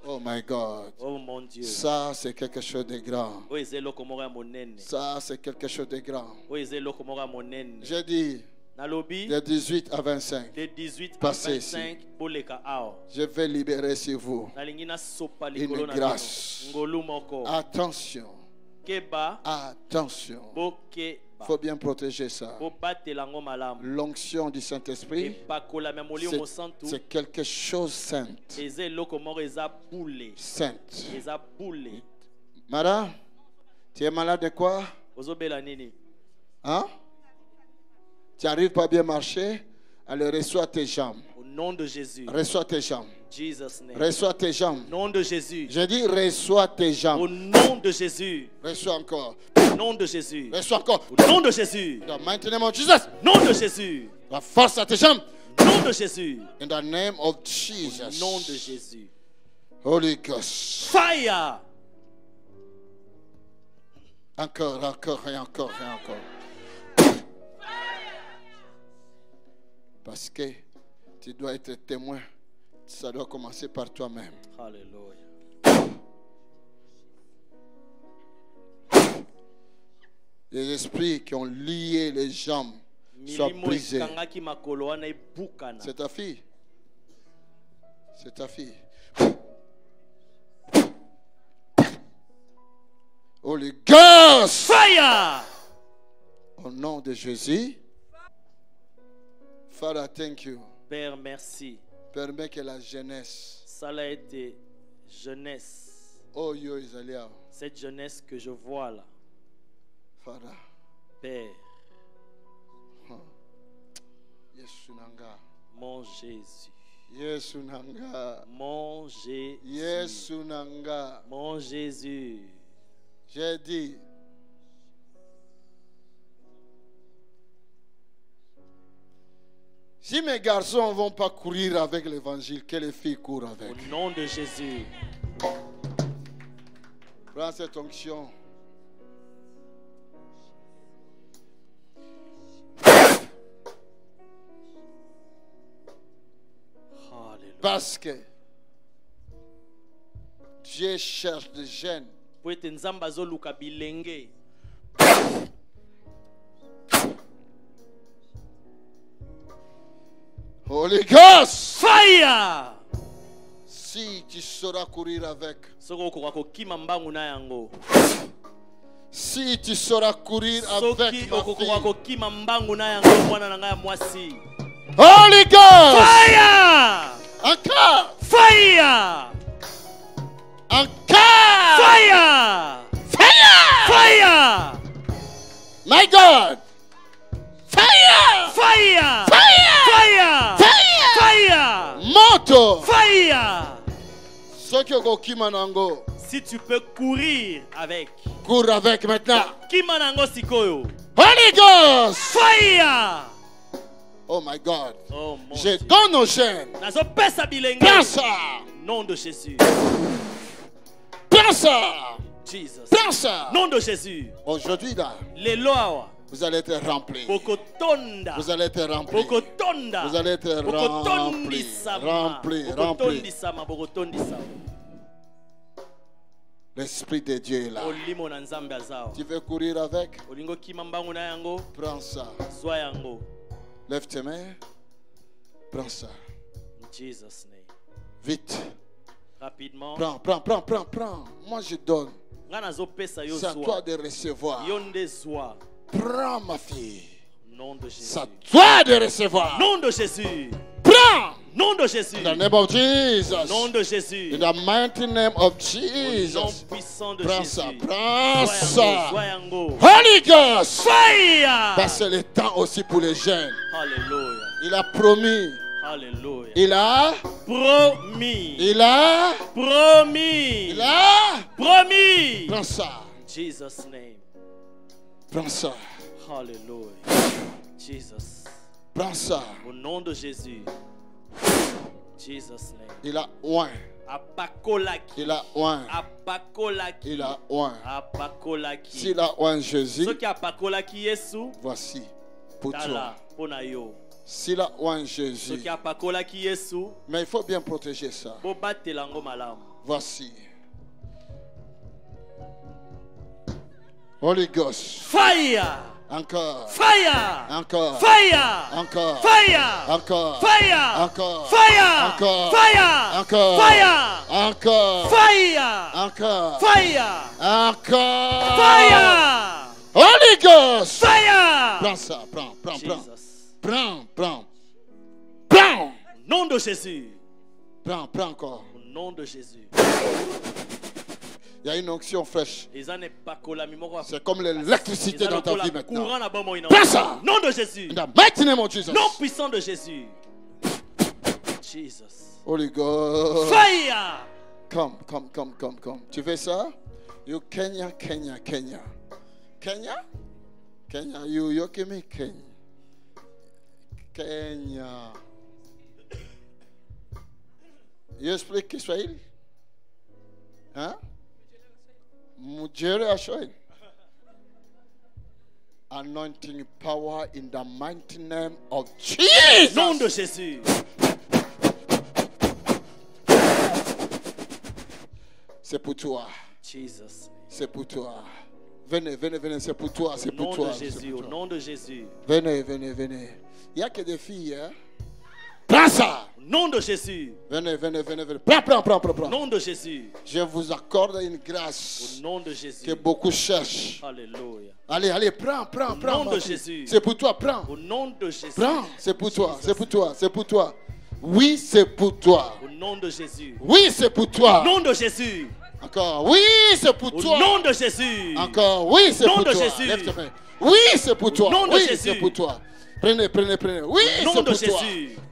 Oh my God. Oh mon Dieu. Ça, c'est quelque chose de grand. Oh, c'est le komora monene. Ça, c'est quelque chose de grand. Oh, c'est le komora monene. J'ai dit, de 18 à 25, de 18 à passez 25, je vais libérer sur vous une grâce. Attention. Attention. Il faut bien protéger ça. L'onction du Saint-Esprit, c'est quelque chose de saint. Sainte. Madame, tu es malade de quoi? Hein? Tu n'arrives pas à bien marcher? Alors reçois tes jambes. Au nom de Jésus. Reçois tes jambes. Jesus name. Reçois tes jambes. Au nom de Jésus. Je dis reçois tes jambes. Au nom de Jésus. Reçois encore. Au nom de Jésus. Reçois encore. Au nom de Jésus. Dans le mighty name of Jesus. Nom de Jésus. La force à tes jambes. Nom de Jésus. In the name of Jesus. Au nom de Jésus. Holy Ghost. Fire. Encore, encore et encore et encore. Parce que tu dois être témoin. Ça doit commencer par toi-même. Alléluia. Les esprits qui ont lié les jambes soient brisés. C'est ta fille. C'est ta fille. Holy Ghost. Fire. Au nom de Jésus. Father, thank you. Père, merci. Permets que la jeunesse. Ça a été jeunesse. Oh, yo, Isalia. Cette jeunesse que je vois là. Father. Père. Yesunanga. Mon Jésus. Yesunanga. Mon Jésus. Yesunanga. Mon Jésus. J'ai dit. Si mes garçons ne vont pas courir avec l'évangile, que les filles courent avec. Au nom de Jésus. Prends cette onction. Parce que Dieu cherche des jeunes. Holy Ghost. Fire. Si tu sauras courir avec. Si tu sauras courir avec ma fille. Holy Ghost. Fire. Encore. Fire. Encore. Fire. Fire. Fire. My God. Fire. Fire. Fire. Fire. Fire. Fire. Moto. Fire. Si tu peux courir avec. Cours avec maintenant. Kimanango sikoyo. Holy Ghost. Fire. Oh my God. Oh, je donne aux jeunes. Prends ça. Nom de Jésus. Prends ça. Jesus. Prends ça. Nom de Jésus. Aujourd'hui là. Les lois. Vous allez être remplis. Vous allez être remplis. Vous allez être remplis. L'Esprit de Dieu est là. Tu veux courir avec? Prends ça. Lève tes mains. Prends ça. Jesus name. Vite. Rapidement. Prends. Moi je donne. C'est à toi de recevoir. Prends ma fille. Nom de Jésus. C'est à toi de recevoir. Nom de Jésus. Prends. Nom de Jésus. In the name of Jesus. Nom de Jésus. In the mighty name of Jesus. Au nom puissant de prends Jésus. Ça. Prends ça. Soyango. Holy Ghost. Fire. Passer le temps aussi pour les jeunes. Alléluia. Il a promis. Alléluia. Il a promis. Il a promis. Il a promis. Prends ça. Jesus name. Prends ça. Alléluia. Jesus. Prends ça. Au nom de Jésus. Jesus name. Il a oint. Apakolaki. Il a oint. Apakolaki. Il a oint. Apakolaki. S'il a oint Jésus, ce qui apakolaki Yesu, voici pour toi. S'il a oint Jésus. Soki apakolaki Yesu. Mais il faut bien protéger ça. Bobatela ngo malamu. Voici. Holy Ghost. Fire. Encore. Fire. Encore. Fire. Encore. Fire. Encore. Fire. Encore. Fire. Encore. Fire. Encore. Fire. Encore. Fire. Encore. Fire. Encore. Fire. Holy Ghost. Fire. Prends ça. Prends. Jesus. Prends. Au nom de Jésus. Prends encore. Au nom de Jésus. Il y a une onction fraîche. C'est comme l'électricité dans ta vie maintenant. Prends ça. Nom de Jésus. In the mighty name of Jesus. Nom puissant de Jésus. Jesus. Holy God. Fire. Come. Tu fais ça? You Kenya. You Kenya. Kenya. You speak Kiswahili? Hein? Mujere Ashoin. Anointing power in the mighty name of Jesus. Nom de Jésus. C'est pour toi. Jesus. C'est pour toi. Venez, c'est pour toi, c'est pour toi. Au nom de Jésus. Venez. Il n'y a que des filles, hein? Prends ça. Au nom de Jésus. Venez. Prends. Nom de Jésus. Je vous accorde une grâce. Au nom de Jésus. Que beaucoup cherchent. Alléluia. Allez, prends. Au nom de Jésus. C'est pour toi, prends. Au nom de Jésus. Prends, c'est pour toi. Oui, c'est pour toi. Au nom de Jésus. Oui, c'est pour toi. Au nom de Jésus. Encore, oui, c'est pour toi. Au nom de Jésus. Encore, oui, c'est pour toi. Lève tes mains. Oui, c'est pour toi. Oui, c'est pour toi. Prenez. Oui, c'est pour toi.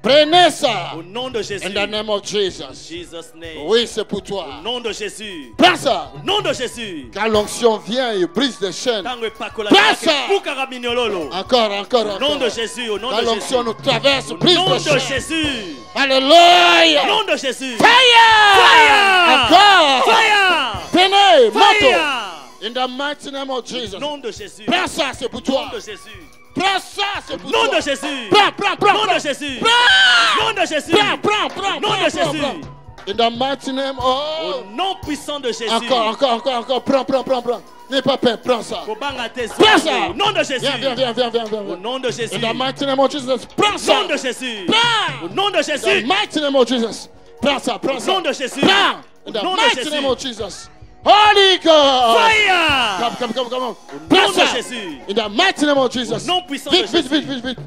Prenez ça. Au nom de Jésus. In the name of Jesus. Jesus name. Oui, c'est pour toi. Au nom de Jésus. Prends ça. Au nom de Jésus. Quand l'onction vient, il brise des chaînes. Prends ça. Encore. Au nom de Jésus. Au nom de Quand l'onction nous traverse, brise des chaînes. Au nom de Jésus. Alléluia. Au nom de Jésus. Fire. Encore. Fire. Prenez. Fire. In the mighty name of Jesus. Au nom de Jésus. Prends ça, c'est pour toi. Au nom de Jésus. Prends ça, c'est pour nom toi. De Jésus. Prends. Nom de Jésus. Prends. Nom de Jésus. Prends. Nom de Jésus. In the mighty name of... Au nom puissant de Jésus. Encore. Prends. N'aie pas peur, prends ça. Prends ça. Au nom de Jésus. Viens. Au nom de Jésus. In the mighty name of Jesus. Prends ça. Au nom de Jésus. Prends. Au nom de Jésus. In the mighty name of Jesus. Prends ça. Au nom de Jésus. Prends. In the Au nom de mighty Jésus. name of Jesus. Holy God. Fire. Come. Nom de Jésus. In the mighty name of Jesus. Nom puissant de Jésus. Vite.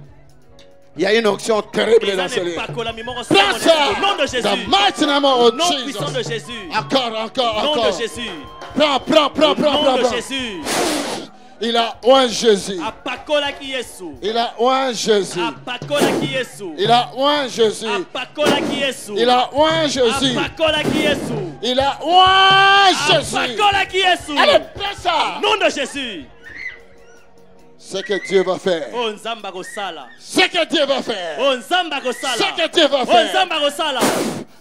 Il y a une onction terrible dans ce lieu. Prends ça. Au nom de Jésus. The mighty name of nom Jesus. Puissant de Jésus. Encore. Nom de Jésus. Prends. Nom de Jésus. Il a oint Jésus. Apakolaki Yesu. Il a oint Jésus. Apakolaki Yesu. Il a oint Jésus. Apakolaki Yesu. Il a oint Jésus. Apakolaki Yesu. Il a oint Jésus. Apakolaki Yesu. Allez, prends ça. Nom de Jésus. Ce que Dieu va faire. Oh Nzamba Gosala. Ce que Dieu va faire. Oh Nzamba Gosala. Ce que Dieu va faire. Oh Nzamba Gosala.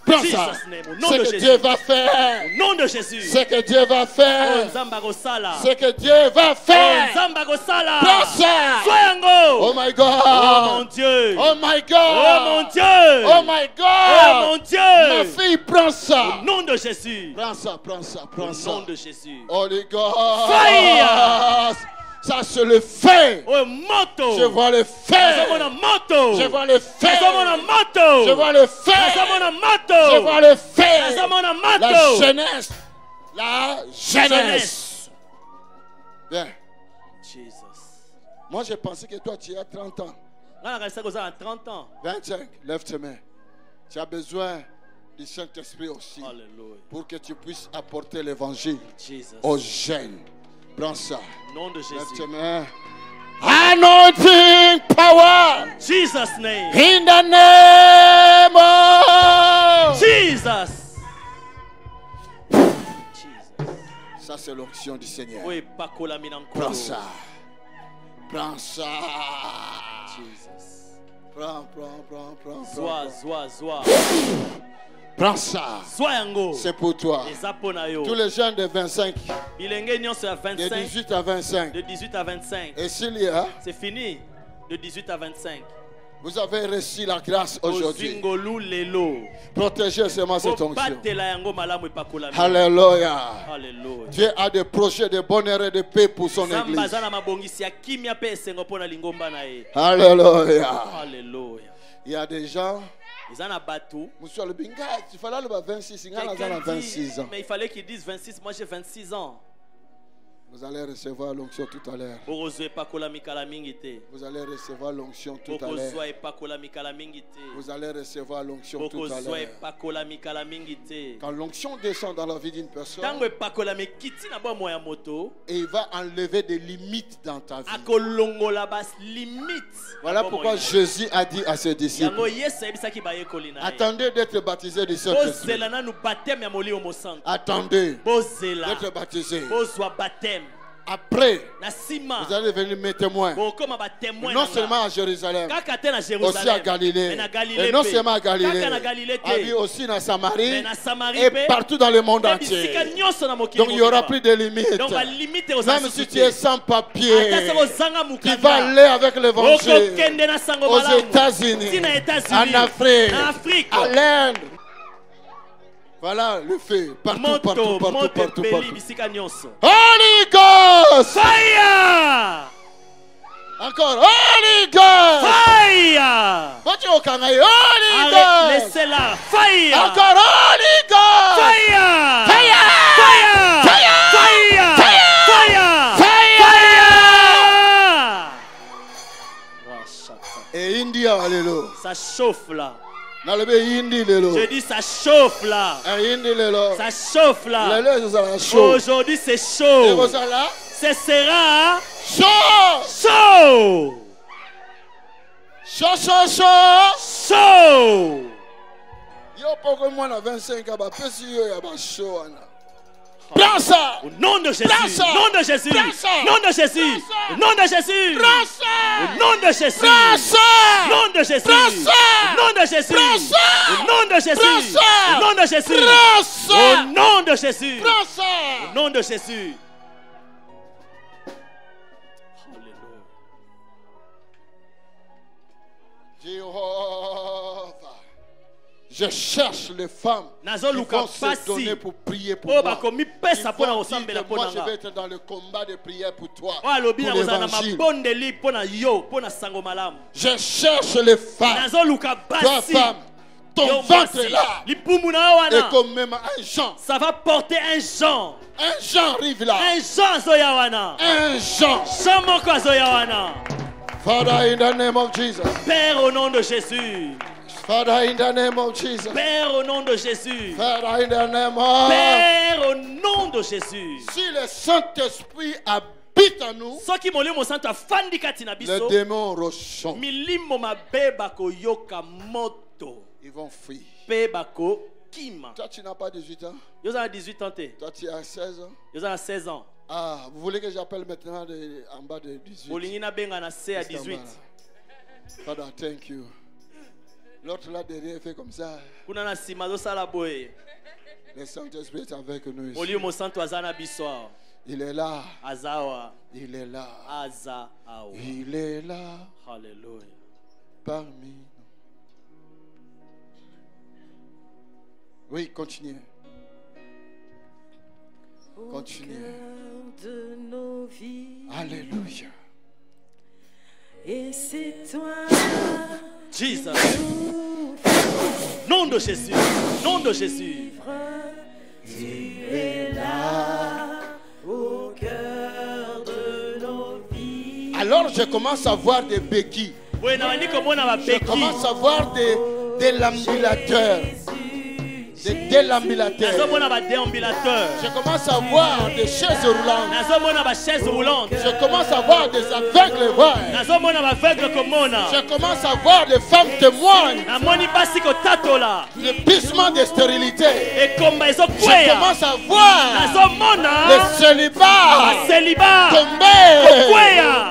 Prends ça. Ce que Dieu va faire. Au nom de Jésus. Ce que Dieu va faire. Oh Nzamba Gosala. Ce que Dieu va faire. Oh Nzamba Gosala. Prends ça. Soyango. Oh my God. Oh mon Dieu. Oh my God. Oh mon Dieu. Oh my God. Oh mon Dieu. Ma fille, prends ça. Au nom de Jésus. Prends ça. Au nom de Jésus. Holy God. Fire. Ça c'est le feu. Oh moto. Je vois le feu. Je vois le feu. Je vois le feu. Je vois le feu. La jeunesse. Bien. Jesus. Moi j'ai pensé que toi tu as 30 ans. 30 ans. 25. Lève tes mains. Tu as besoin du Saint-Esprit aussi. Alléluia. Pour que tu puisses apporter l'évangile Jesus. aux jeunes. Prends ça. Nom de Jésus. Lève tes mains. Anointing power. Jesus name. In the name of Jesus. Ça c'est l'onction du Seigneur. Oui, prends ça. Prends ça. Jesus. Prends. Zoa. Prends ça. C'est pour toi. Tous les jeunes de 25. De 18 à 25. De 18 à 25. Et s'il y a. C'est fini. De 18 à 25. Vous avez reçu la grâce aujourd'hui. Protégez seulement cette onction. Alléluia. Dieu a des projets de bonheur et de paix pour son église. Alléluia. Il y a des gens. Monsieur le Binga, il fallait le 26. Il y a 26 ans. Mais il fallait qu'ils disent 26. Moi j'ai 26 ans. Vous allez recevoir l'onction tout à l'heure. Vous allez recevoir l'onction tout à l'heure. Vous allez recevoir l'onction tout à l'heure. Quand l'onction descend dans la vie d'une personne, et il va enlever des limites dans ta vie. Voilà pourquoi Jésus a dit à ses disciples, attendez d'être baptisés du Saint-Esprit. Attendez d'être baptisés. Après, vous allez devenir mes témoins. Non seulement à Jérusalem, aussi à Galilée. Et non seulement à Galilée, mais aussi dans Samarie et partout dans le monde entier. Donc il n'y aura plus de limites. Même si tu es sans papier, tu vas aller avec l'évangile aux États-Unis, en Afrique, à l'Inde. Voilà le feu. Partout. Holy Ghost! Fire! Encore Holy Ghost! Fire! Holy Ghost! Laissez-la. Fire! Encore Holy Ghost! Fire! Fire! Fire! Fire! Fire! Fire! Fire! Et India, alléluia. Ça chauffe là. Je dis ça chauffe là. Ça chauffe là. Aujourd'hui c'est chaud. Ce sera chaud. Prends ça. Au nom de Jésus. Nom de Jésus. Nom de Jésus. Nom de Jésus. Nom de Jésus. Nom de Jésus. Nom de Jésus. Nom de Jésus. Nom de Jésus. Au nom de Jésus. Au nom de Jésus. Je cherche les femmes qui vont se donner pour prier pour moi. Ils vont dire que moi je vais être dans le combat de prière pour toi, pour l'évangile. Je cherche les femmes. Toi femme, ton ventre est là. Et comme même un Jean. Ça va porter un Jean. Un Jean arrive là. Un Jean zoyawana. Un Jean. Jean moko zoyawana. Father, in the name of Jesus. Père, au nom de Jésus. Father, in the name of Jesus. Père, au nom de Jésus. Father, in the name of... Père, au nom de Jésus. Si le Saint-Esprit habite en nous, les démons rechant. Ils vont fuir. Toi, tu n'as pas 18 ans. Toi, 18 ans. Toi, tu as 16 ans. Toi, 16 ans. Ah, vous voulez que j'appelle maintenant en bas de 18? Father, thank you. L'autre là derrière fait comme ça. Le Saint-Esprit est avec nous ici. Il est là. Il est là. Il est là. Alléluia. Parmi nous. Oui, continuez. Continuez. De nos vies. Alléluia. Et c'est toi. Jesus. Nom de Jésus. Nom de Jésus. Tu es là au cœur de nos vies. Alors je commence à voir des béquilles. Je commence à voir des déambulateurs. Des déambulateurs. Je commence à voir des chaises roulantes. Je commence à voir des aveugles voir. Je commence à voir des femmes témoignes. Le pissement de stérilité. Je commence à voir le célibat tomber.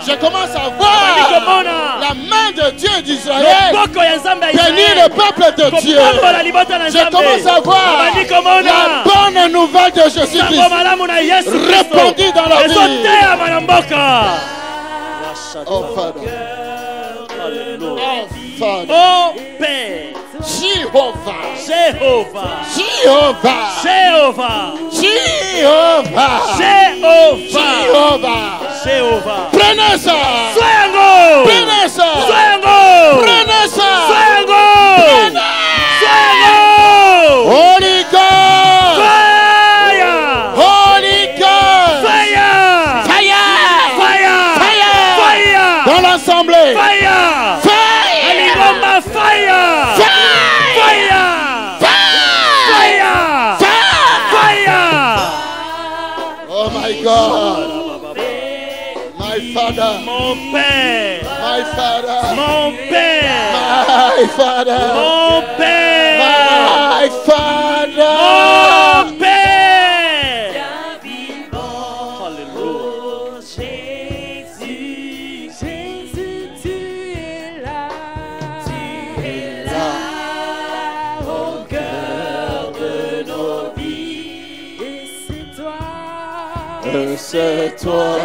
Je commence à voir la main de Dieu d'Israël bénir le peuple de Dieu. Je commence à voir la bonne nouvelle de Jésus-Christ répandue dans la vie. Oh, Father. Oh, Father. Mon Père. Jehovah. Jéhovah. Jehovah. Jéhovah. Jehovah. Jéhovah. Jehovah. Jéhovah. Prenez ça. Soyango. Prenez ça. Soyango. Prenez ça. Soyango. Soyango. Holy God. Fire. Holy God. Fire. Fire. Fire. Fire. Fire. Dans l'assemblée. Fire. Fire. Alibamba fire. Fire. Fire. Fire. Oh my God. My Father. Mon Père. My Father. Mon Père. My Father. Mon Père. My Father. Mon Père. Oh Jésus, Jésus, tu es là au cœur de nos vies. Et c'est toi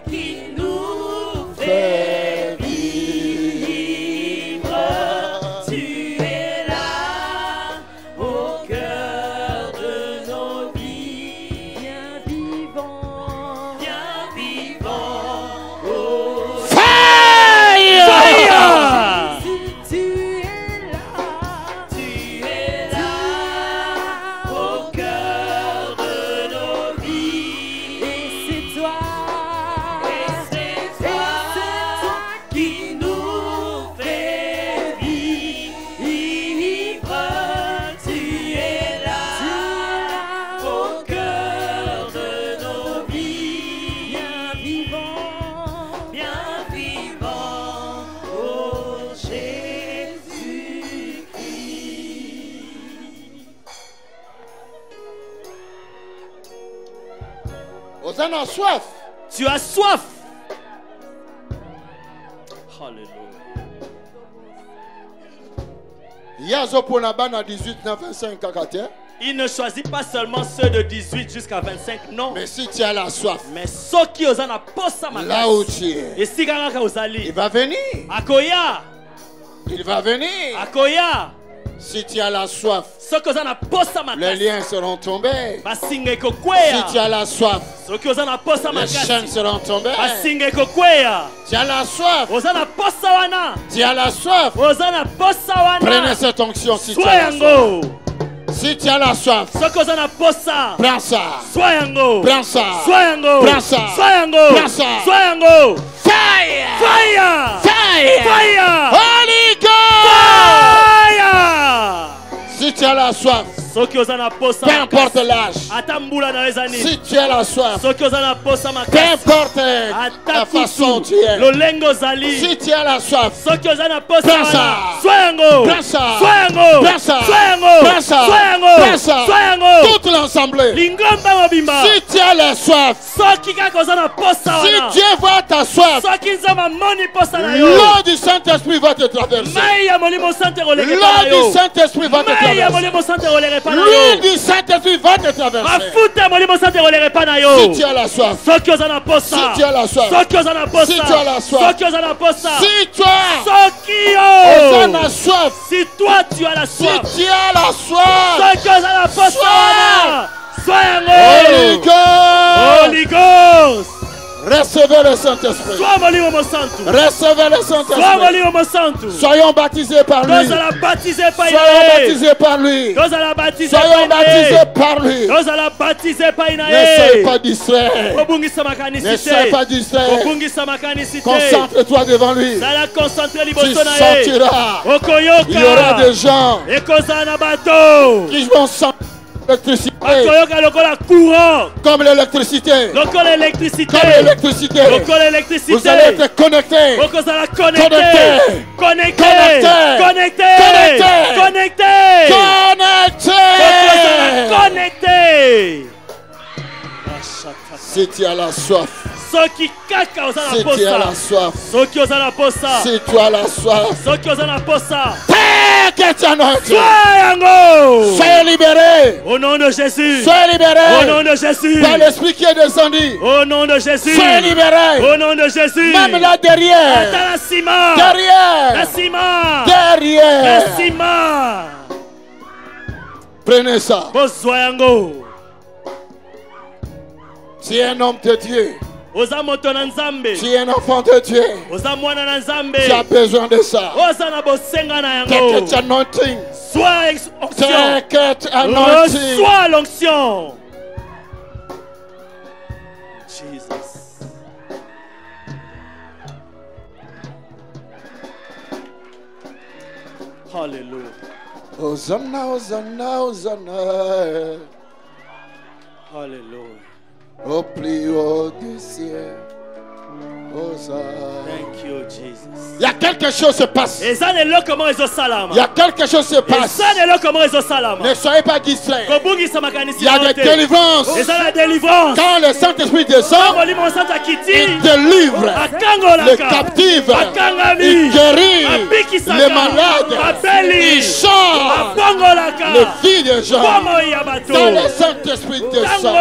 qui nous fais vivre. Tu es là au cœur de nos vies. Bien vivant, oh Fire. Jésus, tu es là au cœur de nos vies. Et c'est toi qui nous fais vivre. Tu es là au cœur de nos vies. Bien vivant, oh Jésus-Christ. Vous en avez soif. Tu as soif. Alléluia. Yazo pour la bande à 18, 9, 25, 44. Il ne choisit pas seulement ceux de 18 jusqu'à 25, non. Mais si tu as la soif, Mais ceux qui osent en posa là où tu es, Et si quelqu'un il osali. va venir. Akoya. Il va venir. Akoya. Si tu as la soif, Ceux qui osent en posa les liens seront tombés. Basinga Si kokwea. tu as la soif, Ceux qui osent en posa les chaînes seront tombées. Basinga kokwea. Tu as la soif. Osana posa wana. Tu as la soif. Osana posa wana. Prenez cette onction si tu as la soif. Soyango. Si tu as la soif, Ceux qui osent en posa. prends ça. Soyango. Prends ça. Soyango. Prends ça. Soyango. Prends ça. Soyango. Fire. Fire. Fire. Fire. Holy God. Fire. Si tu as la soif, Ceux qui osent en posa. peu importe l'âge. Atambula na les années. Si tu as la soif, Ceux qui osent en posa peu makasi. importe la façon dont tu es. Lolengo zali. Si tu as la soif, Ceux qui osent en posa. Prends ça. Soyango. Prends ça. Soyango. Prends ça. Soyango. Prends ça. Soyango. Prends ça. Soyango. toute l'assemblée. Lingomba mobimba. Si tu as la soif, Ceux qui kaka osent en posa si wana. Dieu voit ta soif, Ceux qui nzamba moni posa na yo. l'eau du Saint-Esprit va te traverser. Mai ya molimo sante roleke L'eau pa na yo. du Saint-Esprit va te Mai ya traverser. molimo sante roleke pa na L'huile yo. du Saint-Esprit va te traverser. Mafuta ya molimo sante roleke pa na yo. Si tu as la soif, Ceux qui osent en posa. si tu as la soif, Ceux qui osent en posa. Si tu as la soif. Ceux qui osent en posa. si toi, Ceux qui on osent. a la soif, Si toi tu as la si soif. tu as la soif, Ceux qui osent en posa. Holy Soyango. God, Holy Ghost. recevez le Saint-Esprit. Sois molimo mosantu. Recevez le Sois Saint-Esprit. molimo mosantu. Soyons baptisés par lui. Nous allons baptiser par Soyons Inae. baptisés par lui. Nous allons baptiser par Soyons Inae. baptisés par lui. Nous allons baptiser par Ne Inae. soyez pas distrait. Obungisa Ne makanisite. soyez pas distrait. Obungisa makanisite. Concentre-toi devant lui. Zala concentre Tu liboso na ye. sentiras. Okoyoka. Il y aura des gens Ekozala na bato. qui vont sentir l'électricité. Bakoyoka lokola courant. Comme l'électricité. Lokola électricité. Comme l'électricité. Lokola électricité. Vous allez être connectés. Okozala connecté. Connecté. Connecté. Connecté. Connecté. Connecté. Connecté. Connectés. Connecté. Si tu as la soif, Ceux qui kaka oza si na tu as la posa. soif, Ceux qui oza na posa. si tu as la soif, Ceux qui oza na posa. take Get anointed. Soyez Soyez libérés. au nom de Jésus. Soyez libérés. Au nom de Jésus. Par l'esprit qui est descendu. Au nom de Jésus. Soyez libérés. Au nom de Jésus. Même là derrière. Dans la ciment. Derrière. La ciment. Derrière. La ciment. Prenez ça. Bozoyango. Tu es un homme de Dieu. Oza moto na nzambe. Tu es un enfant de Dieu. Oza mwana na nzambe. Tu as besoin de ça. Oza na bosenga na yango. Take it anointing. Sois onction. Take it anointing. Reçois l'onction. Jesus. Hallelujah. Hosanna, Hosanna, Hosanna. Hallelujah. Au plus haut du ciel. Hosanna. Thank you, Jesus. Il y a quelque chose qui se passe. Et ça, c'est là comment ils ont salama. Il y a quelque chose qui se Et passe. ça, c'est là comment ils ont salama. Ne soyez pas distraits. Il Il y a des délivrances. Et ça, la délivrance. Quand le Saint-Esprit descend, il délivre les captifs. Il guérit les malades. Il change les vies des gens. Quand le Saint-Esprit descend,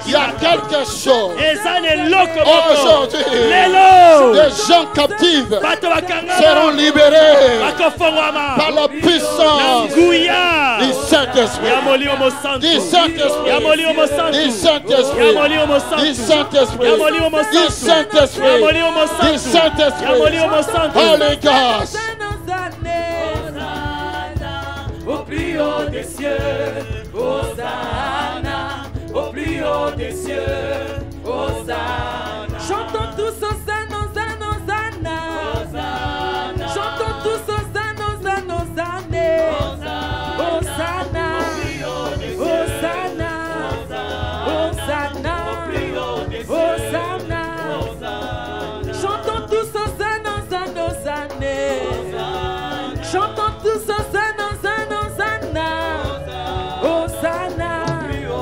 il y a quelque chose. Aujourd'hui, des gens captifs seront libérés par la puissance du Saint-Esprit. Du Saint-Esprit. Du Saint-Esprit. Du Saint-Esprit. Du Saint-Esprit. Du Saint-Esprit. Holy Ghost. Au plus haut des cieux, Hosanna, au plus haut des cieux, Hosanna. Chantons tous Hosanna, Hosanna, Hosanna. Chantons tous Hosanna, Hosanna, Hosanna. Hosanna, Hosanna, Hosanna, Hosanna. Chantons tous Hosanna, Hosanna, Hosanna. Chantons tous Hosanna, Hosanna, Hosanna.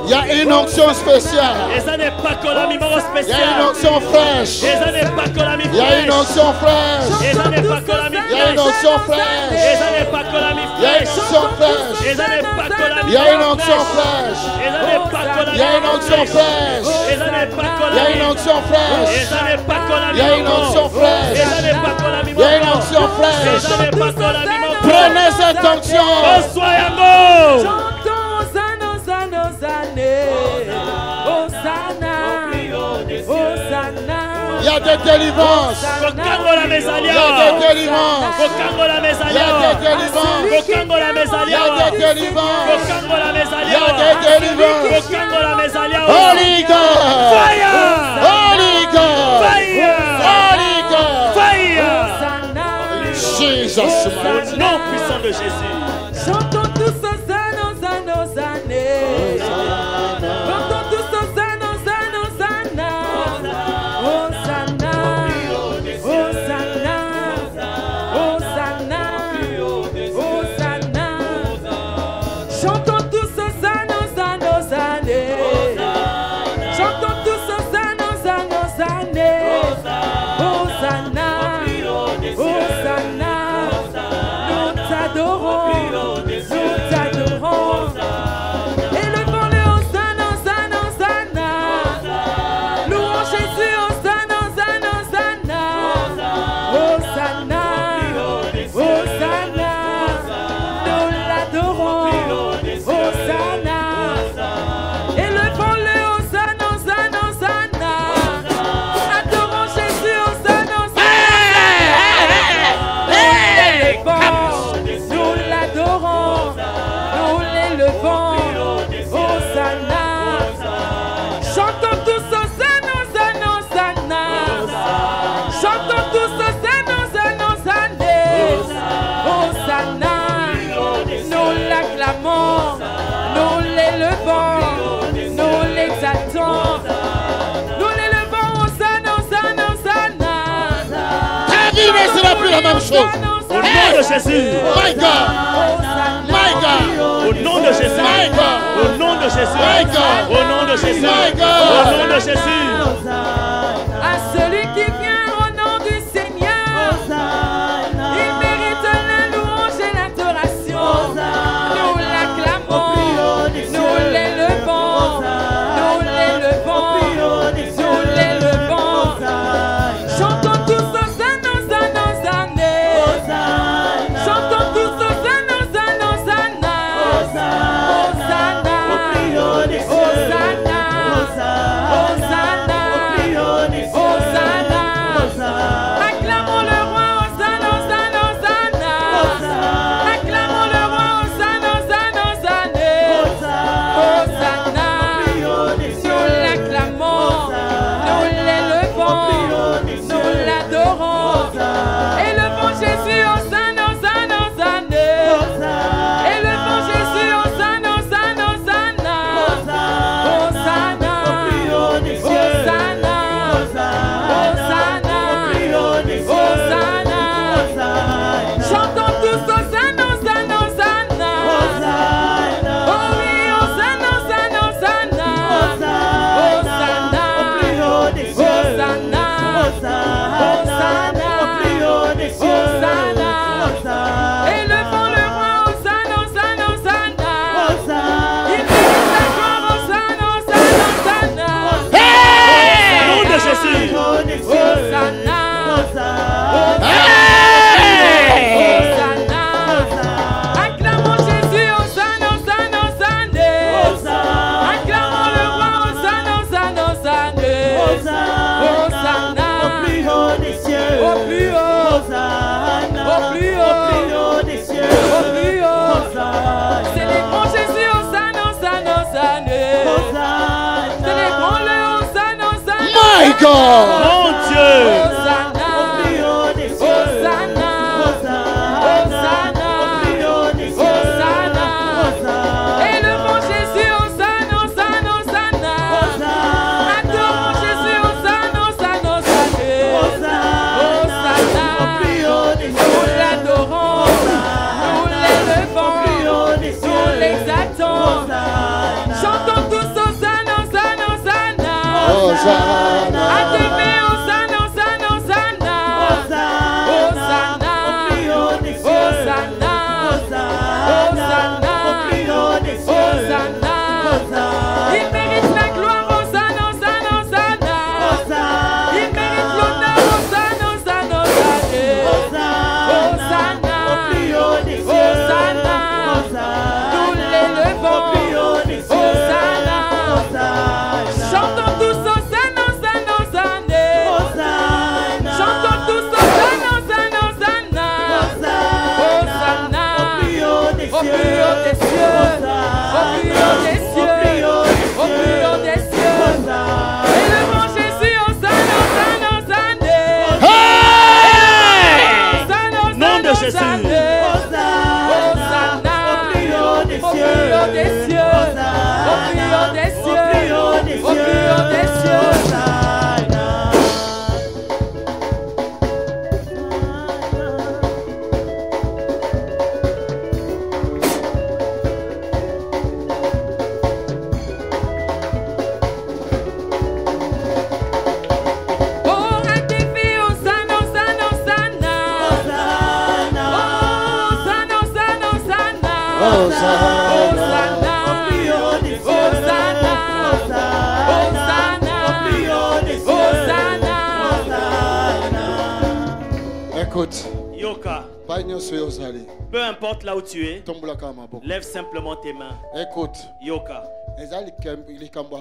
Il y a une onction spéciale. Et ça n'est pas que la numéro Il y spécial. a une onction fraîche. Et ça n'est pas que la Il y a une onction fraîche. Et ça n'est pas que la Il y a une onction fraîche. Et ça n'est pas que la Il y a une onction fraîche. Et ça n'est pas que la Il y a une onction fraîche. Et ça n'est pas que la Il y a une onction fraîche. Et ça n'est pas que Il y a une onction Et fraîche. ça n'est pas que la Il y a une onction fraîche. Et ça n'est pas que la Il y a une onction Et fraîche. ça n'est pas que la Prenez cette onction. Soyango. Chantons Hosanna, Hosanna, Hosanna. Hosanna. Il y a des délivrances. Kokango la Il y a mesalia. des délivrances. Kokango la Il y mesalia. a des délivrances. Kokango la Il y mesalia. a des délivrances. Kokango la Il y mesalia. a des délivrances. Kokango la mesalia. Holy God. Fire. Holy God. Fire. Holy God. Fire. Jesus. Au nom puissant de Jésus. Chantons tous Hosanna, Hosanna, Hosanna. Chantons tous Hosanna, Hosanna, Hosanna. Hosanna. Hosanna. Hosanna. Hosanna. Chantons tous Hosanna, Hosanna, Hosanna. Chantons tous Hosanna, Hosanna, Hosanna. Hosanna. Hosanna. Nous t'adorons. Nous t'adorons. Élevons-le, Hosanna, Hosanna, Hosanna. Louons Jésus, Hosanna, Hosanna, Hosanna. Hosanna. Hosanna. Nous l'adorons. Hosanna. Élevons-le, Hosanna, Hosanna, Hosanna. Adorons Jésus, Hosanna, Hosanna. Nous l'adorons, nous l'élevons, Hosanna. Chantons tous Hosanna, Hosanna, Hosanna. Chantons tous Hosanna, Hosanna, Hosanna. Hosanna. Nous l'acclamons, nous l'élevons, nous l'exaltons. Nous l'élevons, Hosanna, Hosanna, Hosanna. Ta vie ne sera plus la même chose. Au nom de Jésus. My God. My God. Au nom de Jésus. My God. Au nom de Jésus. My God. Au nom de Jésus. My Au God. nom de Jésus. À celui qui vient au nom du Seigneur, il mérite la louange et l'adoration. Hosanna, Hosanna, au plus haut des cieux, Hosanna, élevons le roi, Hosanna, Hosanna, Hosanna, il mérite la gloire, Hosanna, Hosanna, Hosanna, Nom de Jésus, Hosanna, acclamons Jésus, Hosanna, Hosanna, Hosanna, acclamons le roi, Hosanna, Hosanna, Hosanna, Hosanna, au plus haut des cieux, au plus haut, Hosanna, au plus haut des cieux, au plus haut, célébrons Jésus, Hosanna, Hosanna, Hosanna, célébrons-le, Hosanna, Hosanna, My God, mon Dieu, Hosanna, au plus haut des cieux, Hosanna, Hosanna, au plus haut des cieux, Hosanna, élevons Jésus, Hosanna, Hosanna, Hosanna, adorons Jésus, Hosanna, Hosanna, Hosanna, au plus haut des cieux, nous l'adorons, nous l'élevons, nous l'exaltons, chantons tous Hosanna, Hosanna, Hosanna, Hosanna, adorez Hosanna, Hosanna, Hosanna, Hosanna, au plus haut des cieux, Hosanna, Hosanna, au plus haut des cieux, Hosanna, il mérite la gloire, Hosanna, Hosanna, Hosanna, il mérite l'honneur, Hosanna, Hosanna, Hosanna, au plus haut des cieux, Hosanna, nous l'élevons, Hosanna, chantons tous Hosanna, Hosanna, Hosanna, chantons tous Hosanna, Hosanna, Hosanna, Hosanna, au plus haut des cieux, au plus haut des cieux, au plus haut des cieux, au plus haut des cieux, élevons Jésus, Hosanna, Hosanna, Hosanna, Hosanna, nom de Jésus, Hosanna, au plus haut des cieux, au plus haut des cieux, au plus haut des cieux, au plus haut des cieux, au plus haut des cieux, oh, rectifie, Hosanna, Hosanna, Hosanna, Hosanna, Hosanna, Hosanna, Hosanna, au plus haut des cieux, Hosanna, Hosanna, au plus haut des cieux, Hosanna. écoute, Yoka, peu importe là où tu es, lève simplement tes mains. écoute, Yoka,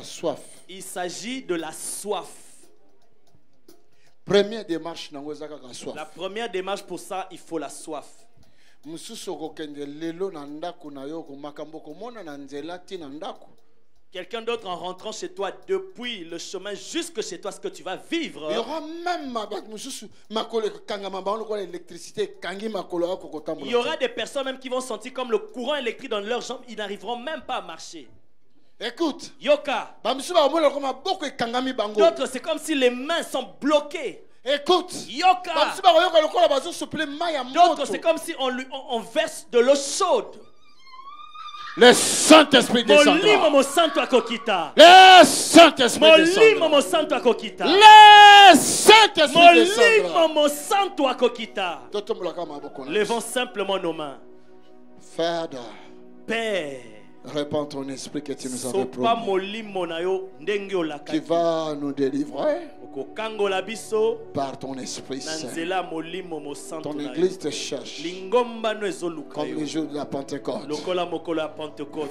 soif. il s'agit de la soif. Première démarche, soif. La première démarche pour ça, il faut la soif. Quelqu'un d'autre en rentrant chez toi depuis le chemin jusque chez toi, ce que tu vas vivre. Il y aura même Il y aura des personnes même qui vont sentir comme le courant électrique dans leurs jambes, ils n'arriveront même pas à marcher. Écoute, Yoka, d'autres c'est comme si les mains sont bloquées. écoute, Yoka, d'autres c'est comme si on verse de l'eau chaude. le Saint-Esprit descendra. Le Saint-Esprit descendra. Le Saint-Esprit descendra. Levons simplement nos mains. Father, Père, répands ton esprit que tu nous avais promis, qui va nous délivrer par ton esprit saint. Ton église te cherche comme les jours de la Pentecôte.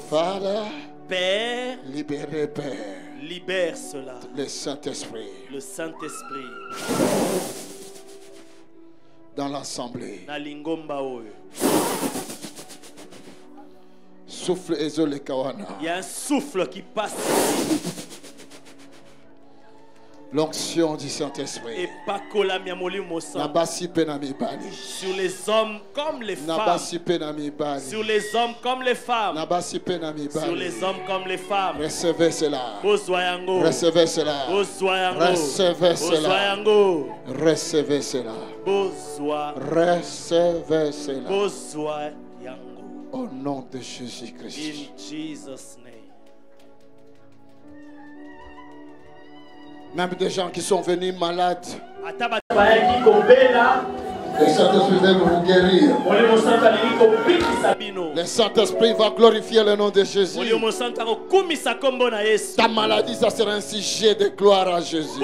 Father, Père, libérez, Père, libère cela. le Saint-Esprit Le Saint-Esprit dans l'assemblée. na lingomba oyo. Souffle Ezole Kawana. Il y a un souffle qui passe. L'onction du Saint-Esprit. Et pakola miamoli mosa. Nabasi penami bali. Sur les hommes comme les femmes. Nabasi penami bali. Sur les hommes comme les femmes. Nabasi penami bali. Sur les hommes comme les femmes. Recevez cela. Bozoyango. Recevez cela. Bozoyango. Recevez cela. Bozoyango. Recevez cela. Bozoa. Recevez cela. Bozoyango. Au nom de Jésus-Christ. In Jesus' name. Même des gens qui sont venus malades. Le Saint-Esprit va vous guérir. Le Saint-Esprit va glorifier le nom de Jésus. Ta maladie, ça sera un sujet de gloire à Jésus.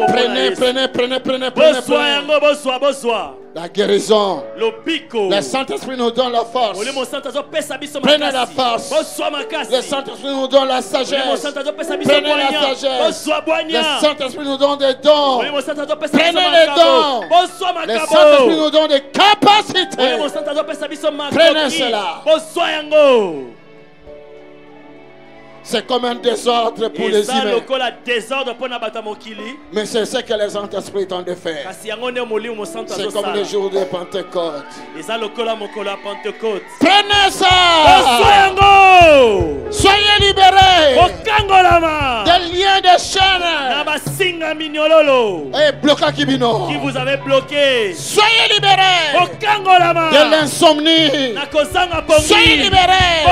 Prenez. La guérison. Le Saint-Esprit nous donne la force. Prenez la force. Le Saint-Esprit nous donne la sagesse. Prenez la sagesse. Le Saint-Esprit nous donne des dons. Prenez les dons. Le Saint-Esprit nous donne des capacités. Prenez cela. C'est comme un désordre pour les humains. Mais c'est ce que les Saint-Esprits ont de faire. C'est comme le jour de Pentecôte. Prenez ça. Soyez libérés des liens de chaîne et blocage qui vous avez bloqué. Soyez libérés de l'insomnie. Soyez libérés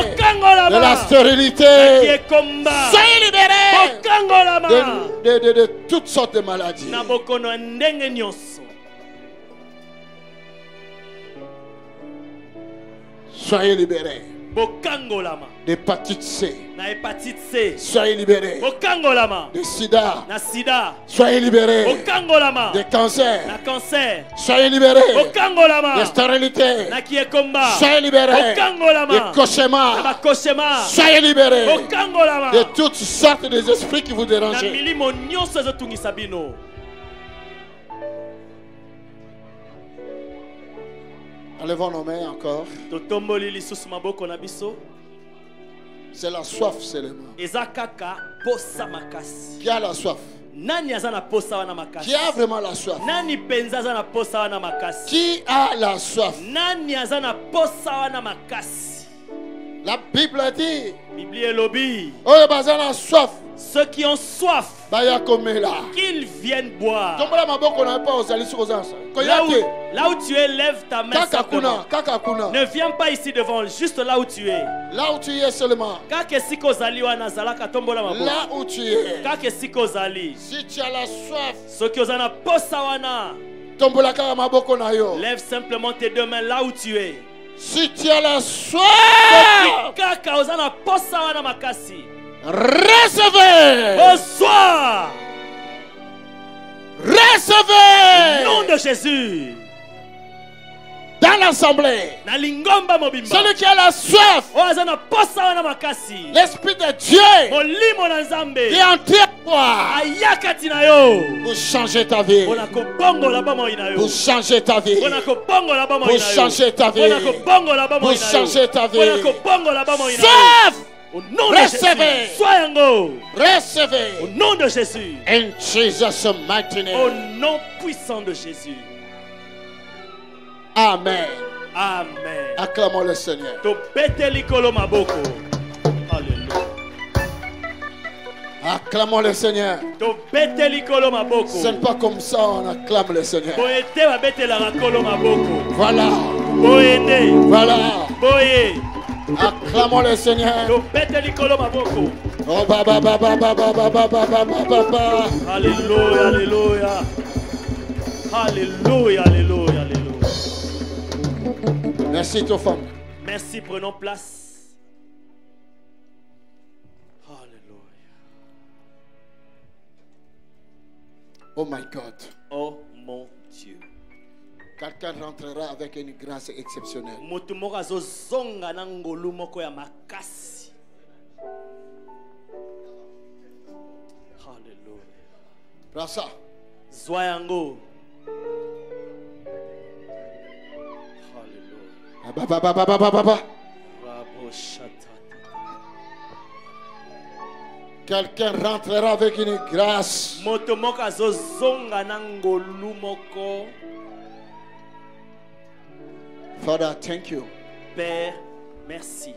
de la stérilité. Soyez libérés de toutes sortes de maladies. Soyez libérés d'hépatite C. Soyez libérés de sida. Soyez libérés de cancer. Soyez libérés de stérilité. Soyez libérés de cauchemar. Soyez libérés de toutes sortes d'esprits qui vous dérangent. Enlevons nos mains encore. C'est la soif seulement. Qui a la soif? Qui a vraiment la soif? Qui a la soif? La Bible dit, oh, la soif. Ceux qui ont soif, qu'ils viennent boire. Là où tu es, lève ta main simplement. Ne viens pas ici devant, juste là où tu es. Là où tu es seulement. Là où tu es. Si tu as la soif, ceux qui ont la posawana, lève simplement tes deux mains là où tu es. Si tu as la soif, recevez. Bonsoir. Recevez. Au nom de Jésus. Dans l'assemblée, celui qui a la soif, l'Esprit de Dieu qui est entré à toi pour changer ta vie. Pour changer ta vie. Pour changer ta vie. Pour changer ta vie. Soif. Au nom de Jésus. Recevez. Au nom de Jésus. In Jesus' mighty name. Au nom puissant de Jésus. Amen. Amen. Acclamons le Seigneur. Acclamons le Seigneur. Ce n'est pas comme ça on acclame le Seigneur. Voilà. Voilà. Acclamons le Seigneur. Oh, Alléluia, alléluia. Alléluia, alléluia, alléluia. Merci, toi femme. Merci, prenons place. Alléluia. Oh my God. Oh mon Dieu. Quelqu'un rentrera avec une grâce exceptionnelle. Alléluia. Brassa. Zoyango. Quelqu'un rentrera avec une grâce. Father, thank you. Père, merci.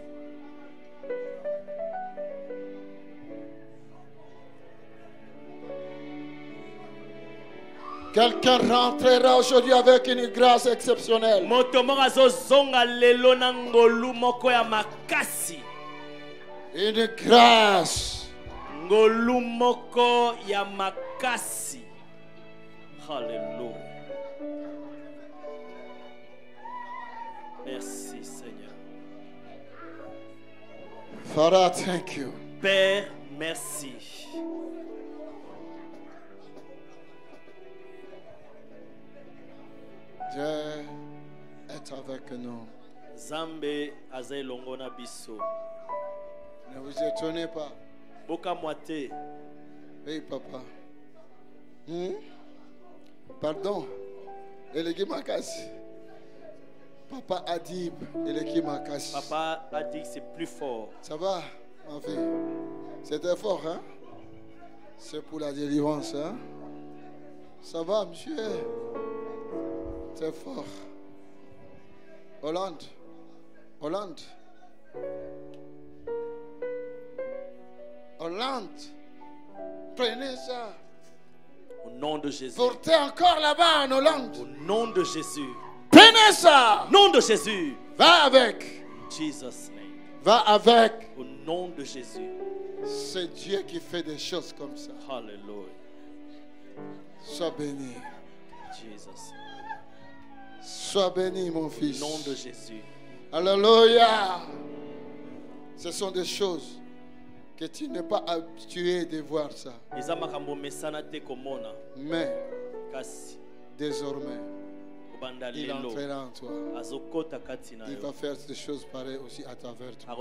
Quelqu'un rentrera aujourd'hui avec une grâce exceptionnelle. Une grâce Ngolumoko ya makasi. Alléluia. Merci Seigneur. Father, thank you. Père, merci. Dieu est avec nous. Zambe azai longona biso. Ne vous étonnez pas. Boka moite. Oui, papa. Pardon. Eleki Makasi. Papa Adib. Eleki Makasi. Papa a dit que c'est plus fort. Ça va, ma fille? C'était fort, hein? C'est pour la délivrance, hein? Ça va, monsieur? C'est fort. Hollande. Hollande. Hollande. Prenez ça. Au nom de Jésus. Portez encore là-bas en Hollande. Au nom de Jésus. Prenez ça. Au nom de Jésus. Va avec. Jesus name. Va avec. Au nom de Jésus. C'est Dieu qui fait des choses comme ça. Alléluia. Sois béni. Jesus. Sois béni, mon fils. Au nom de Jésus. Alléluia. Ce sont des choses que tu n'es pas habitué de voir ça. Mais désormais, il entrera en toi. Il va faire des choses pareilles aussi à travers toi.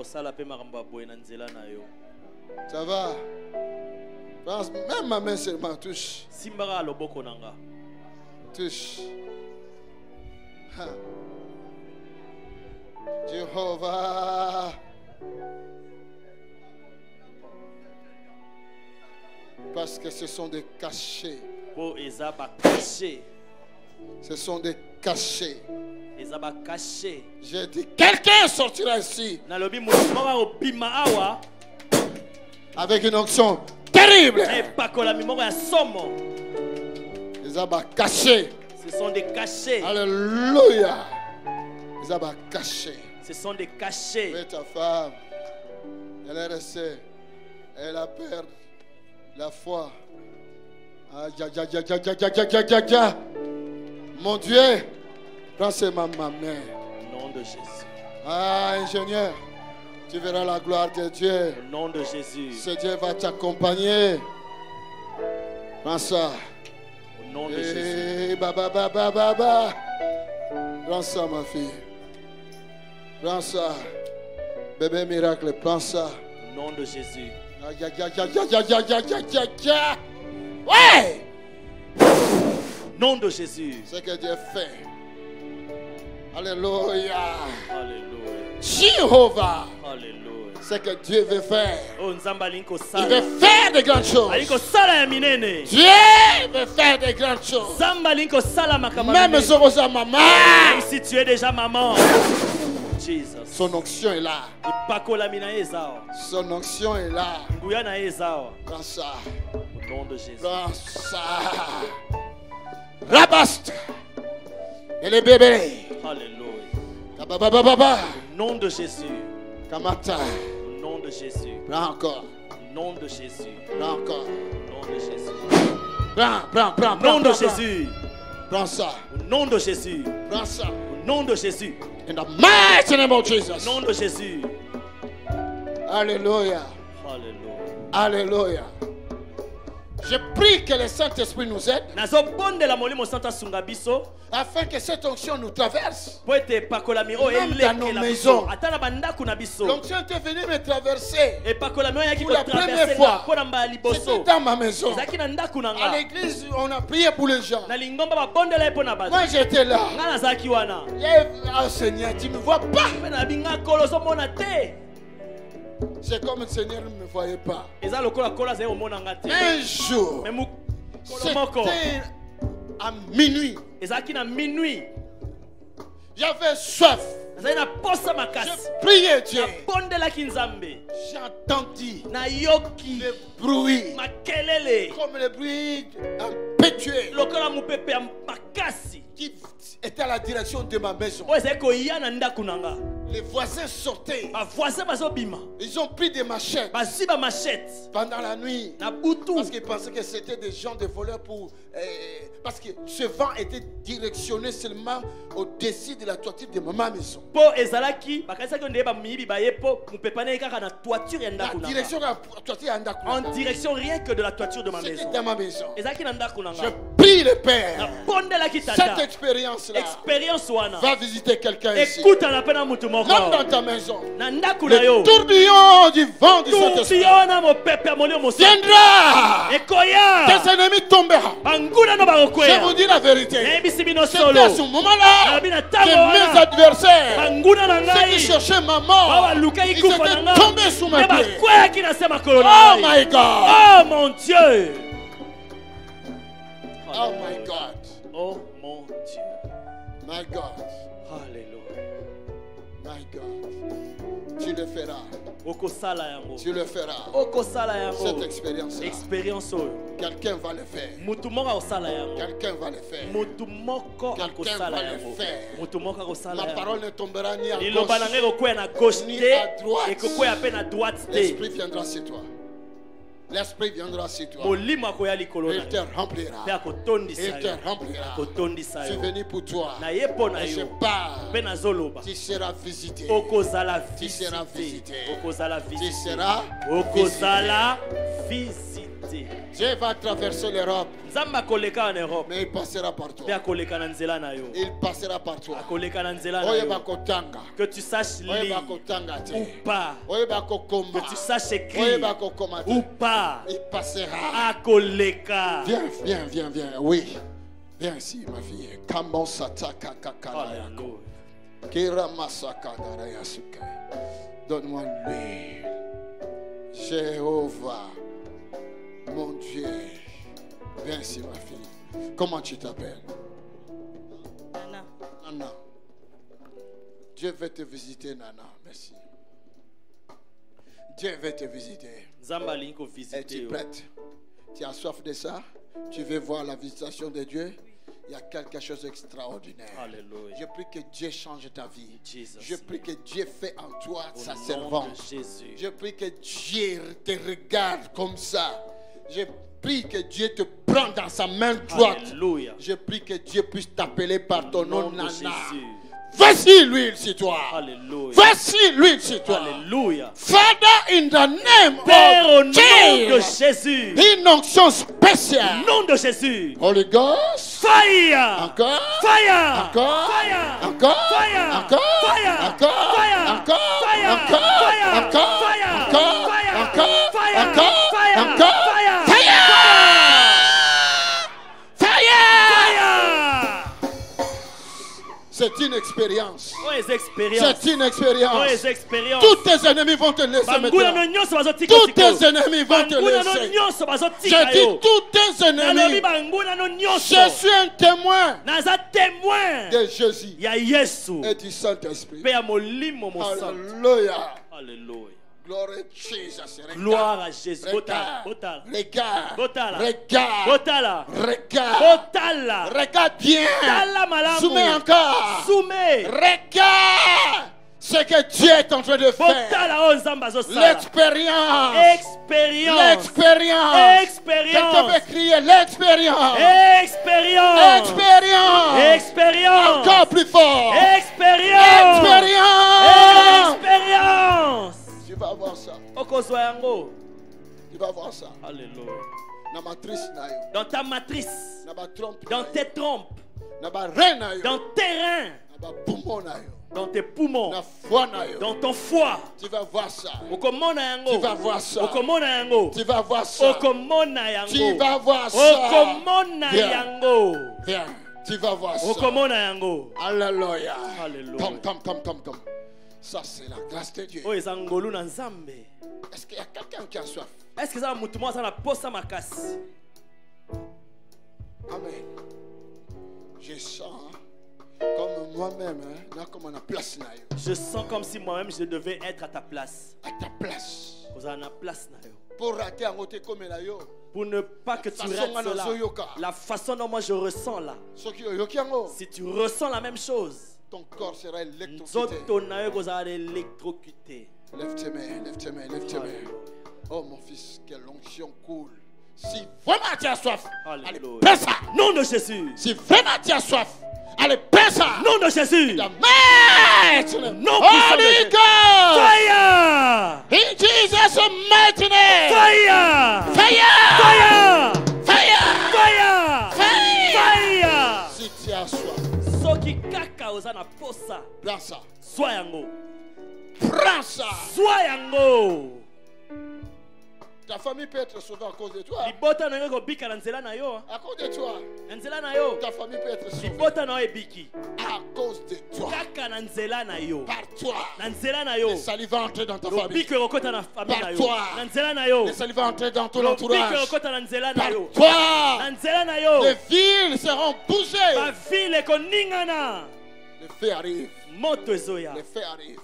Ça va? Même ma main seulement touche. Touche. Jéhovah. Parce que ce sont des cachets. Ce sont des cachets. J'ai dit, quelqu'un sortira ici avec une onction terrible. Les abats cachés. Ce sont des cachets. Alléluia. Les abats cachés. Ce sont des cachets. Mais ta femme, elle est restée. Elle a perdu la foi. Mon Dieu, prends ma main. Au nom de Jésus. Ah, ingénieur, tu verras la gloire de Dieu. Au nom de Jésus. Ce Dieu va t'accompagner. Prends ça. Au nom de Jésus. Prends ça, ma fille. Prends ça. Bébé miracle, prends ça. Au nom de Jésus. Ouais! Au nom de Jésus. Ce que Dieu fait. Alléluia. Alléluia. Jéhovah. Alléluia. Ce que Dieu veut faire. Il veut faire de grandes choses. Dieu veut faire de grandes choses. Même si tu es déjà maman. Jesus. Son onction est là. Son onction est là. Prends ça. Au nom de Jésus. Prends ça. Rabaste. Et les bébés. Alléluia. Au nom de Jésus. Kamata. Au nom de Jésus. Prends encore. Au nom de Jésus. Prends encore. Au nom de Jésus. Prends. Au nom de Jésus. Prends ça. Au nom de Jésus. Prends ça. Au nom de Jésus. In the mighty name of Jesus. Au nom de Jésus. Alléluia. Alléluia. Alléluia. Je prie que le Saint-Esprit nous aide afin que cette onction nous traverse. Même dans nos maisons. L'onction était venue me traverser pour la première fois. C'était dans ma maison. À l'église, on a prié pour les gens. Moi, j'étais là. Oh Seigneur, tu ne me vois pas. C'est comme le Seigneur ne me voyait pas. Un jour, c'était à minuit. J'avais soif. Je priais Dieu. J'ai entendu le bruit comme le bruit impétueux qui était à la direction de ma maison. Les voisins sortaient. Ils ont pris des machettes pendant la nuit. Parce qu'ils pensaient que c'était des gens de voleurs parce que ce vent était directionné seulement au-dessus de la toiture de ma maison. La direction de la toiture en direction rien que de la toiture de ma maison. C'était dans ma maison. Je prie le Père. Cette expérience-là va visiter quelqu'un ici. Même dans ta maison. Le tourbillon du vent du Saint-Esprit viendra. Tes ennemis tomberont. Je vous dis la vérité. C'était à ce moment-là que mes adversaires, ceux qui cherchaient ma mort, ils étaient tombés sous mes pieds. Oh my God. Oh mon Dieu. Oh my God. Oh mon Dieu. My God. Alléluia. My God. Tu le feras. Tu le feras. Cette expérience-là. Quelqu'un va le faire. Quelqu'un va le faire. Quelqu'un va le faire. Ma parole ne tombera ni à gauche ni à droite. L'Esprit viendra sur toi. L'Esprit viendra sur toi. Il te remplira. Il te remplira. Je suis venu pour toi. Et je pars. Tu seras visité. Tu seras visité. Tu seras visité. Dieu va traverser l'Europe. Mais il passera par toi. Il passera par toi. Que tu saches lire ou pas. Que tu saches écrire ou pas. Il passera. Viens. Viens. Oui. Viens ici, ma fille. Donne-moi l'huile. Jéhovah. Mon Dieu. Viens ici, ma fille. Comment tu t'appelles? Nana. Dieu veut te visiter, Nana. Merci. Dieu veut te visiter. Es-tu prête? Tu as soif de ça? Tu veux voir la visitation de Dieu? Il y a quelque chose d'extraordinaire. Alléluia. Je prie que Dieu change ta vie. Jesus. Je prie que Dieu fait en toi sa servante. Jésus. Je prie que Dieu te regarde comme ça. Je prie que Dieu te prend dans sa main droite. Alléluia. Je prie que Dieu puisse t'appeler par ton nom, Nana. Jésus. Voici l'huile sur toi. Alléluia. Voici l'huile sur toi. Alléluia. Father, in the name Père, au nom of de Jesus. Jésus. Une onction spéciale. Au nom de Jésus. Holy Ghost. Fire. Encore. Fire. Encore. Fire. Encore. Fire. Encore. Fire. Encore. Fire. Encore. Fire. Encore. Fire. Encore. Fire. Encore. Fire. Encore. Fire. Encore. Fire. Encore. Fire. Fire. C'est une expérience. C'est une expérience. Tous tes ennemis vont te laisser maintenant. Tous tes ennemis vont te laisser. Je dis tous tes ennemis. Je suis un témoin de Jésus et du Saint-Esprit. Alléluia. Alléluia. Gloire à Jésus. Regarde bien. Soumets encore. Regarde ce que Dieu est en train de faire. L'expérience. Quelqu'un peut crier l'expérience. Expérience. Encore plus fort. Expérience. Tu vas voir ça. Tu vas voir ça. Alléluia. Dans ta matrice. Dans tes trompes. Dans tes reins. Dans tes poumons. Dans ton foie. Tu vas voir ça. Tu vas voir ça. Tu vas voir ça. Tu vas voir ça. Viens. Tu vas voir ça. Alléluia. Come. Ça, c'est la grâce de Dieu. Est-ce qu'il y a quelqu'un qui a soif? Est-ce que ça va mutumoa sana posa makasi? Amen. Je sens comme moi-même, comme on a place là. Je sens comme si moi-même je devais être à ta place. À ta place. Pour rater un côté comme la yo. Pour ne pas que tu rates cela. La façon dont moi je ressens là. Si tu ressens la même chose, ton corps sera électrocuté. Lève tes mains, lève tes mains, lève tes mains. Oh mon fils, quelle onction coule. Si vraiment tu as soif, allez, paie ça. Nom de Jésus. Si vraiment tu as soif, allez, paie ça. Nom de Jésus. Non, Holy God. Fire. In Jesus' mighty name. Fire. Fire. Fire. Fire. Fire. Fire. Si tu as soif, prends ça. Prends ça. Ta famille peut être sauvée à cause de toi. À cause de toi. Ta famille peut être sauvée. À cause de toi. Par toi. Le salut va entrer dans ta famille. Par toi. Le salut va entrer dans ton entourage. Par toi. Les villes seront bougées. Les faits arrivent. Les faits arrivent.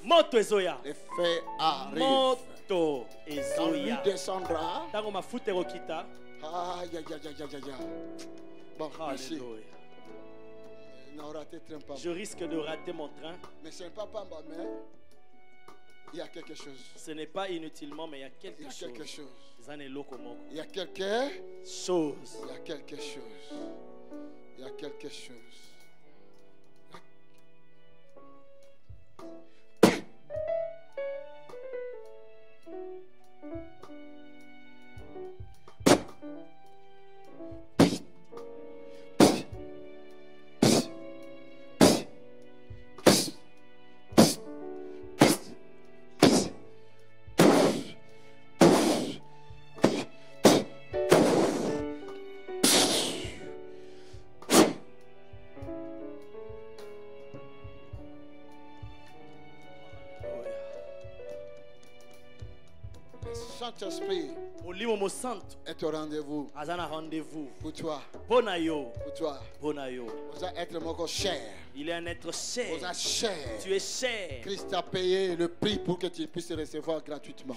Les faits arrivent. Quand lui descendra. Aïe, aïe, aïe, aïe, aïe, aïe. Bon, merci. Je risque de rater mon train. Mais ce n'est pas par ma main. Il y a quelque chose. Ce n'est pas inutilement, mais il y a quelque chose. Il y a quelque chose. Il y a quelque chose. Il y a quelque chose. Saint-Esprit est au rendez-vous pour toi. Pour toi. Vous allez être mon cher. Il est un être cher. Vous êtes cher. Tu es cher. Christ a payé le prix pour que tu puisses recevoir gratuitement.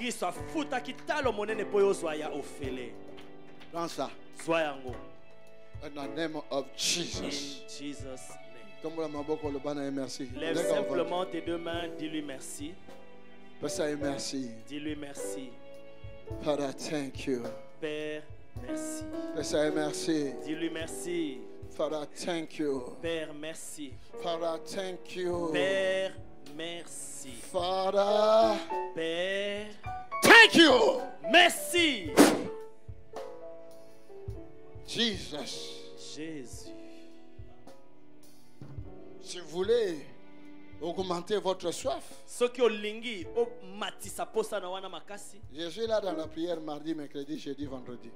Prends ça. In the name of Jesus. In Jesus' name. Merci. Lève simplement tes deux mains, dis-lui merci. Merci. Dis-lui merci. Father, thank you. Père, merci. Merci. Dis-lui merci. Father, thank you. Père, merci. Father, thank you. Père, merci. Father, Père, thank you. Merci. Jesus. Jésus. Si vous voulez augmenter votre soif, je suis là dans la prière mardi, mercredi, jeudi, vendredi.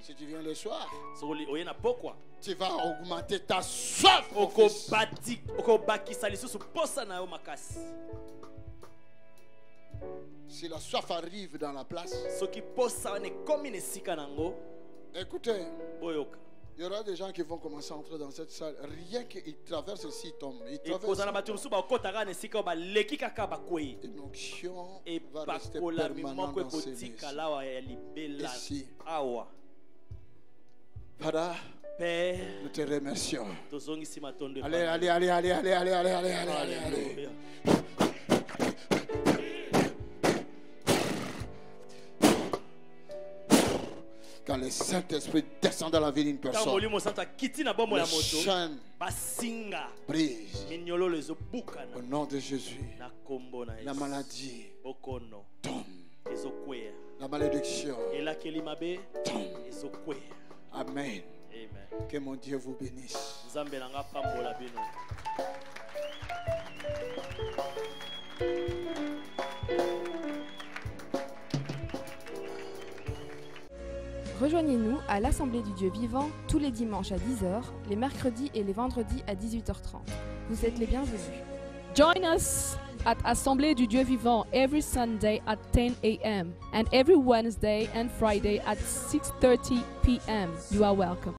Si tu viens le soir, tu vas augmenter ta soif. Si la soif arrive dans la place, écoutez, il y aura des gens qui vont commencer à entrer dans cette salle. Rien qu'ils traversent ici, ils tombent. Ils traversent. Une onction va rester permanente dans ces lieux. Ici. Père, nous te remercions. Allez. Quand le Saint-Esprit descend dans la vie d'une personne, le chaîne brise. Au nom de Jésus, la maladie tombe. La malédiction tombe. Amen. Que mon Dieu vous bénisse. Rejoignez-nous à l'Assemblée du Dieu vivant tous les dimanches à 10h, les mercredis et les vendredis à 18h30. Vous êtes les bienvenus. Join us at Assemblée du Dieu vivant every Sunday at 10 a.m. and every Wednesday and Friday at 6:30 p.m. You are welcome.